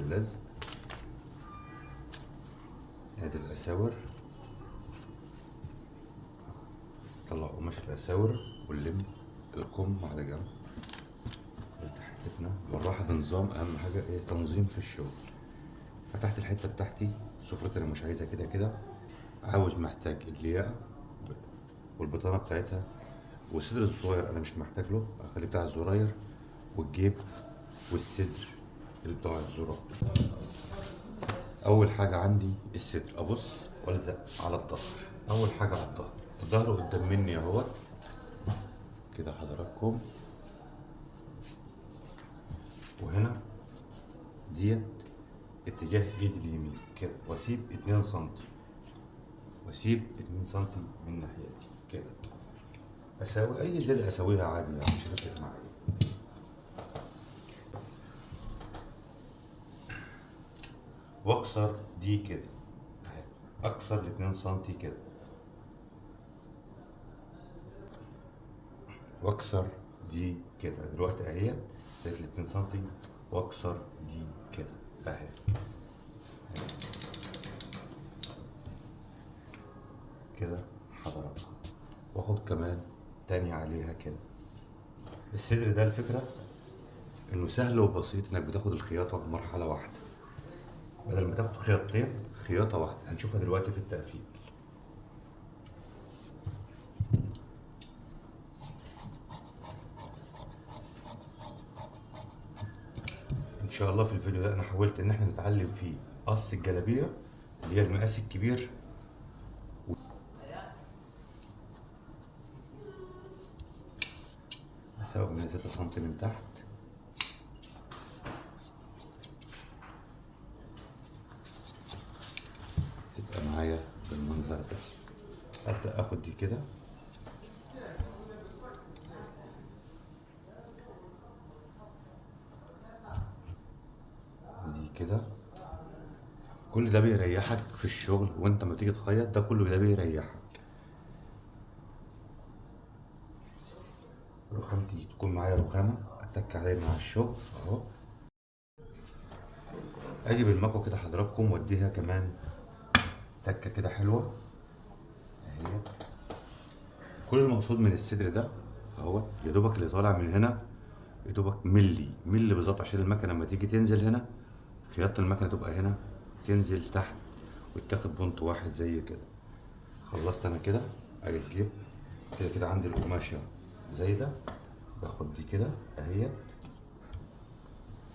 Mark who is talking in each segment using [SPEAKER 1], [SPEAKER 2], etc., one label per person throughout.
[SPEAKER 1] اللزق. ادي الاساور، طلع قماش الاساور ونلم الكم على جنب. حتتنا بالراحه بنظام، اهم حاجه ايه؟ تنظيم في الشغل. فتحت الحته بتاعتي، سفرتي انا مش عايزها كده كده، عاوز محتاج الياقه والبطانه بتاعتها، والصدر الصغير انا مش محتاج له، اخليه بتاع الزراير، والجيب والصدر اللي بتاع الزرار. اول حاجه عندي الصدر، ابص والزق على الظهر. اول حاجه على الظهر، الظهر قدام مني اهوت كده حضراتكم، وهنا ديت اتجاه ايدي اليمين كده، واسيب 2 سنتي، واسيب 2 سنتي من ناحيتي كده. اساوي اي زيادة اسويها عادي يعني، مش هتفرق معايا. واكسر دي كده اهي، اكسر ال 2 سنتي كده، واكسر دي كده. دلوقتي اهي اديت ال 2 سنتي، واكسر دي كده اهي كده حضراتكم. واخد كمان تاني عليها كده. الصدر ده الفكرة انه سهل وبسيط، انك بتاخد الخياطة بمرحلة واحدة بدل ما تاخد خياطتين، خياطة واحدة. هنشوفها دلوقتي في التقفيل. ان شاء الله في الفيديو ده انا حاولت ان احنا نتعلم فيه قص الجلابية اللي هي المقاس الكبير. هساوي من 6 سم من تحت، تبقى معايا بالمنظر ده. ابدا اخد دي كده، دي كده. كل ده بيريحك في الشغل، وانت ما تيجي تخيط ده كله ده بيريحك. رخامتي تكون معايا رخامة اتك عليها مع الشغل اهو. اجي بالمكوى كده حضراتكم واديها كمان تكة كده حلوة اهي. كل المقصود من الصدر ده اهو، يا دوبك اللي طالع من هنا يا دوبك ملي بالظبط، عشان المكنة لما تيجي تنزل هنا، خياطة المكنة تبقى هنا، تنزل تحت وتاخد بونت واحد زي كده. خلصت انا كده، اجي الجيب كده كده عندي القماشة زايدة، باخد دي كده اهيت،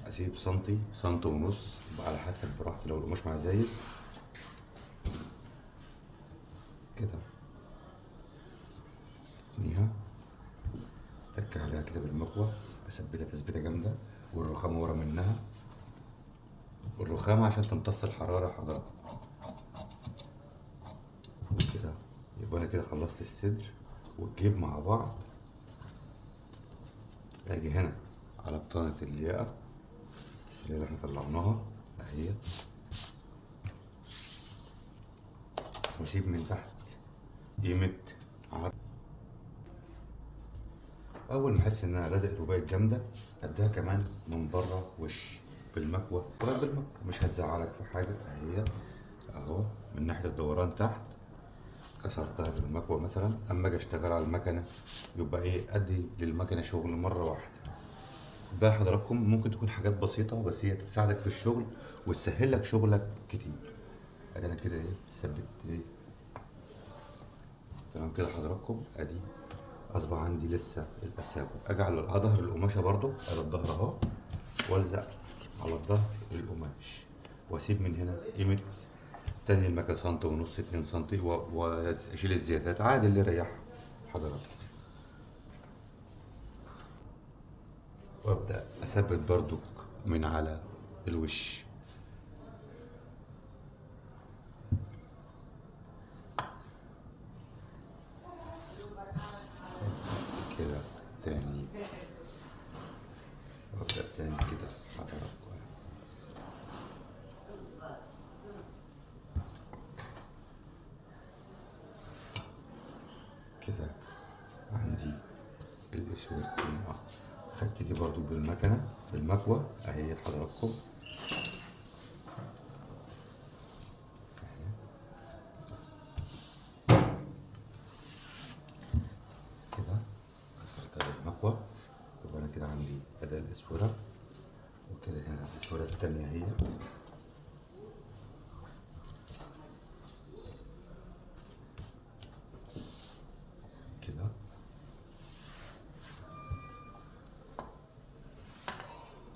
[SPEAKER 1] اسيب سنتي سنتي ونص على حسب براحتي لو القماش معايا زايد كده. اتنيها تك عليها كده بالمكوى، اثبتها تثبيته جامده، والرخامه ورا منها، والرخامه عشان تمتص الحراره حضرتك كده. يبقى انا كده خلصت الصدر والجيب مع بعض. اجي هنا على بطانه الياقه اللي احنا طلعناها اهي، واسيب من تحت قيمه عرض. اول ما احس انها لزقت وبقت جامده، اديها كمان من بره وش بالمكوى، ولا بالمكوى مش هتزعلك في حاجه اهي اهو. من ناحيه الدوران تحت كسرتها بالمكوى مثلا، اما اجي اشتغل على المكنه يبقى ايه، ادي للمكنه شغل مره واحده. خد بالك حضراتكم، ممكن تكون حاجات بسيطه بس هي تساعدك في الشغل وتسهل لك شغلك كتير. ادي انا كده ايه ثبت ايه تمام كده حضراتكم. ادي اصبح عندي لسه الاساور. اجي على ظهر القماشه برضو، ادي الظهر اهو، والزق على الظهر القماش، واسيب من هنا قيمه تاني المكنه سنتي ونص 2 سنتي، واشيل الزيادات عادي اللي يريح حضرتك. وابدا اثبت برضو من على الوش كده تاني، وابدا تاني كده حضرتك كده. عندي الاسود خدت دي برضو بالمكنه بالمكوى اهي حضراتكم، اقوى. طب انا كده عندي اداة الاسوره، وكده هنا الاسوره التانية هي كده.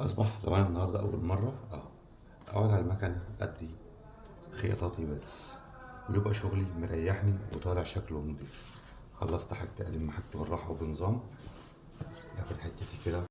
[SPEAKER 1] اصبح لو انا النهارده اول مره اقعد على المكنه ادي خياطاتي بس، ويبقى شغلي مريحني وطالع شكله نضيف. خلصت حاجتي، الم حاجتي بالراحه وبنظام، اقفل حتتي كده